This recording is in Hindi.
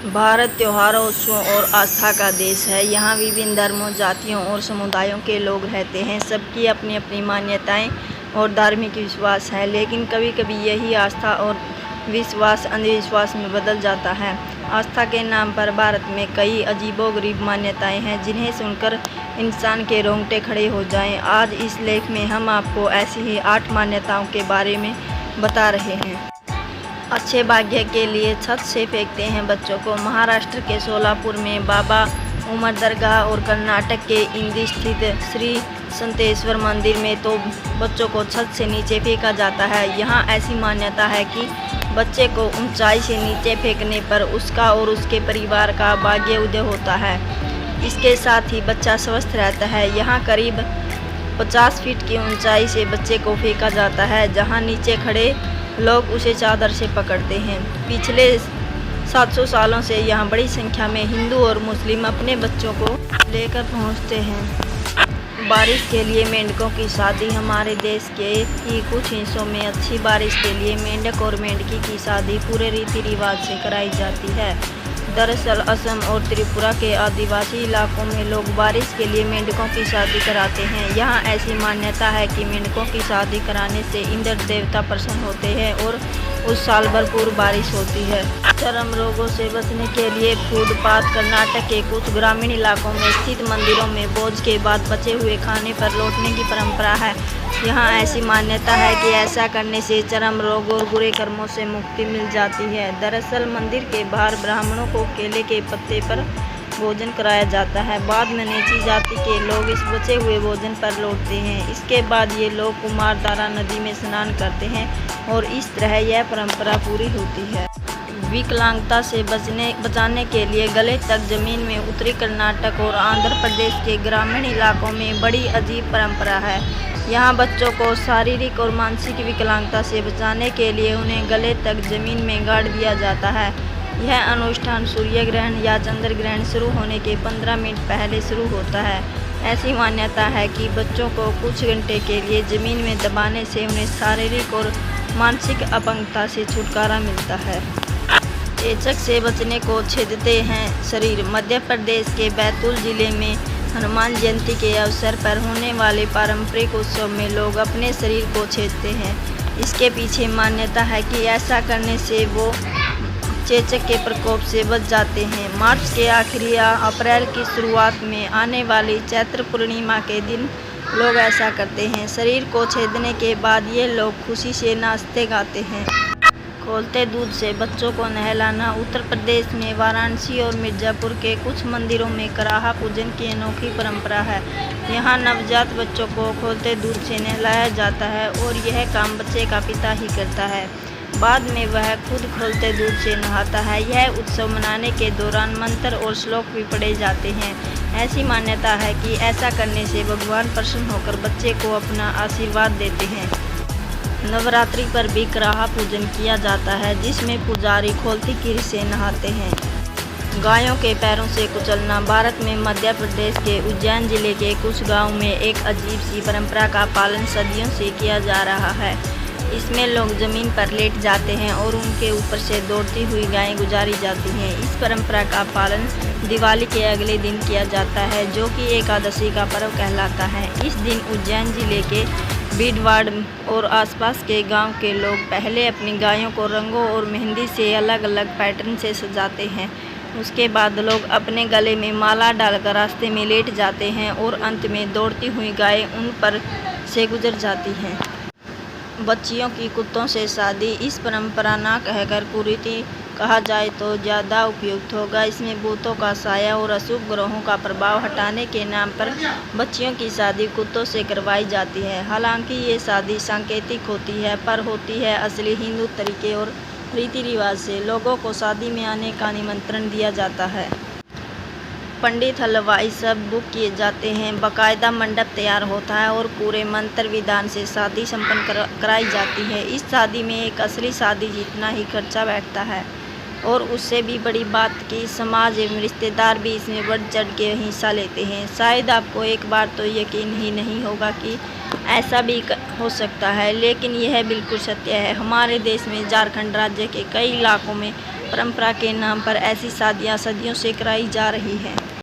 भारत त्योहारों, उत्सवों और आस्था का देश है। यहाँ विभिन्न धर्मों, जातियों और समुदायों के लोग रहते हैं। सबकी अपनी अपनी मान्यताएं और धार्मिक विश्वास है, लेकिन कभी कभी यही आस्था और विश्वास अंधविश्वास में बदल जाता है। आस्था के नाम पर भारत में कई अजीबोगरीब मान्यताएं हैं, जिन्हें सुनकर इंसान के रोंगटे खड़े हो जाएं। आज इस लेख में हम आपको ऐसी ही 8 मान्यताओं के बारे में बता रहे हैं। अच्छे भाग्य के लिए छत से फेंकते हैं बच्चों को। महाराष्ट्र के सोलापुर में बाबा उमर दरगाह और कर्नाटक के इंदी स्थित श्री संतेश्वर मंदिर में तो बच्चों को छत से नीचे फेंका जाता है। यहाँ ऐसी मान्यता है कि बच्चे को ऊंचाई से नीचे फेंकने पर उसका और उसके परिवार का भाग्य उदय होता है। इसके साथ ही बच्चा स्वस्थ रहता है। यहाँ करीब 50 फीट की ऊंचाई से बच्चे को फेंका जाता है, जहाँ नीचे खड़े लोग उसे चादर से पकड़ते हैं। पिछले 700 सालों से यहाँ बड़ी संख्या में हिंदू और मुस्लिम अपने बच्चों को लेकर पहुँचते हैं। बारिश के लिए मेंढकों की शादी। हमारे देश के ही कुछ हिस्सों में अच्छी बारिश के लिए मेंढक और मेंढकी की शादी पूरे रीति रिवाज से कराई जाती है। दरअसल असम और त्रिपुरा के आदिवासी इलाकों में लोग बारिश के लिए मेंढकों की शादी कराते हैं। यहाँ ऐसी मान्यता है कि मेंढकों की शादी कराने से इंद्र देवता प्रसन्न होते हैं और उस साल भरपूर बारिश होती है। चर्म रोगों से बचने के लिए फूटपाथ। कर्नाटक के कुछ ग्रामीण इलाकों में स्थित मंदिरों में भोज के बाद बचे हुए खाने पर लौटने की परंपरा है। यहाँ ऐसी मान्यता है कि ऐसा करने से चर्म रोग और बुरे कर्मों से मुक्ति मिल जाती है। दरअसल मंदिर के बाहर ब्राह्मणों को केले के पत्ते पर भोजन कराया जाता है। बाद में नीची जाति के लोग इस बचे हुए भोजन पर लौटते हैं। इसके बाद ये लोग कुमारधारा नदी में स्नान करते हैं और इस तरह यह परंपरा पूरी होती है। विकलांगता से बचाने के लिए गले तक जमीन में उत्तरी कर्नाटक और आंध्र प्रदेश के ग्रामीण इलाकों में बड़ी अजीब परंपरा है। यहाँ बच्चों को शारीरिक और मानसिक विकलांगता से बचाने के लिए उन्हें गले तक जमीन में गाड़ दिया जाता है। यह अनुष्ठान सूर्य ग्रहण या चंद्र ग्रहण शुरू होने के 15 मिनट पहले शुरू होता है। ऐसी मान्यता है कि बच्चों को कुछ घंटे के लिए जमीन में दबाने से उन्हें शारीरिक और मानसिक अपंगता से छुटकारा मिलता है। चेचक से बचने को छेदते हैं शरीर। मध्य प्रदेश के बैतूल जिले में हनुमान जयंती के अवसर पर होने वाले पारंपरिक उत्सव में लोग अपने शरीर को छेदते हैं। इसके पीछे मान्यता है कि ऐसा करने से वो चेचक के प्रकोप से बच जाते हैं। मार्च के आखिरी या अप्रैल की शुरुआत में आने वाली चैत्र पूर्णिमा के दिन लोग ऐसा करते हैं। शरीर को छेदने के बाद ये लोग खुशी से नाचते गाते हैं। खोलते दूध से बच्चों को नहलाना। उत्तर प्रदेश में वाराणसी और मिर्ज़ापुर के कुछ मंदिरों में कराहा पूजन की अनोखी परंपरा है। यहाँ नवजात बच्चों को खोलते दूध से नहलाया जाता है और यह काम बच्चे का पिता ही करता है। बाद में वह खुद खोलते दूध से नहाता है। यह उत्सव मनाने के दौरान मंत्र और श्लोक भी पढ़े जाते हैं। ऐसी मान्यता है कि ऐसा करने से भगवान प्रसन्न होकर बच्चे को अपना आशीर्वाद देते हैं। नवरात्रि पर भी कराहा पूजन किया जाता है, जिसमें पुजारी खोलती खीर से नहाते हैं। गायों के पैरों से कुचलना। भारत में मध्य प्रदेश के उज्जैन जिले के कुछ गांव में एक अजीब सी परंपरा का पालन सदियों से किया जा रहा है। इसमें लोग जमीन पर लेट जाते हैं और उनके ऊपर से दौड़ती हुई गायें गुजारी जाती हैं। इस परंपरा का पालन दिवाली के अगले दिन किया जाता है, जो कि एकादशी का पर्व कहलाता है। इस दिन उज्जैन जिले के भीड़वाड़ और आसपास के गांव के लोग पहले अपनी गायों को रंगों और मेहंदी से अलग अलग पैटर्न से सजाते हैं। उसके बाद लोग अपने गले में माला डालकर रास्ते में लेट जाते हैं और अंत में दौड़ती हुई गायें उन पर से गुजर जाती हैं। बच्चियों की कुत्तों से शादी। इस परंपरा ना कहकर कुरीति कहा जाए तो ज़्यादा उपयुक्त होगा। इसमें भूतों का साया और अशुभ ग्रहों का प्रभाव हटाने के नाम पर बच्चियों की शादी कुत्तों से करवाई जाती है। हालांकि ये शादी सांकेतिक होती है, पर होती है असली हिंदू तरीके और रीति रिवाज से। लोगों को शादी में आने का निमंत्रण दिया जाता है। पंडित हलवाई सब बुक किए जाते हैं। बाकायदा मंडप तैयार होता है और पूरे मंत्र विधान से शादी संपन्न कराई जाती है। इस शादी में एक असली शादी जितना ही खर्चा बैठता है और उससे भी बड़ी बात कि समाज एवं रिश्तेदार भी इसमें बढ़ चढ़ के हिस्सा लेते हैं। शायद आपको एक बार तो यकीन ही नहीं होगा कि ऐसा भी हो सकता है, लेकिन यह बिल्कुल सत्य है। हमारे देश में झारखंड राज्य के कई इलाकों में परंपरा के नाम पर ऐसी शादियां सदियों से कराई जा रही हैं।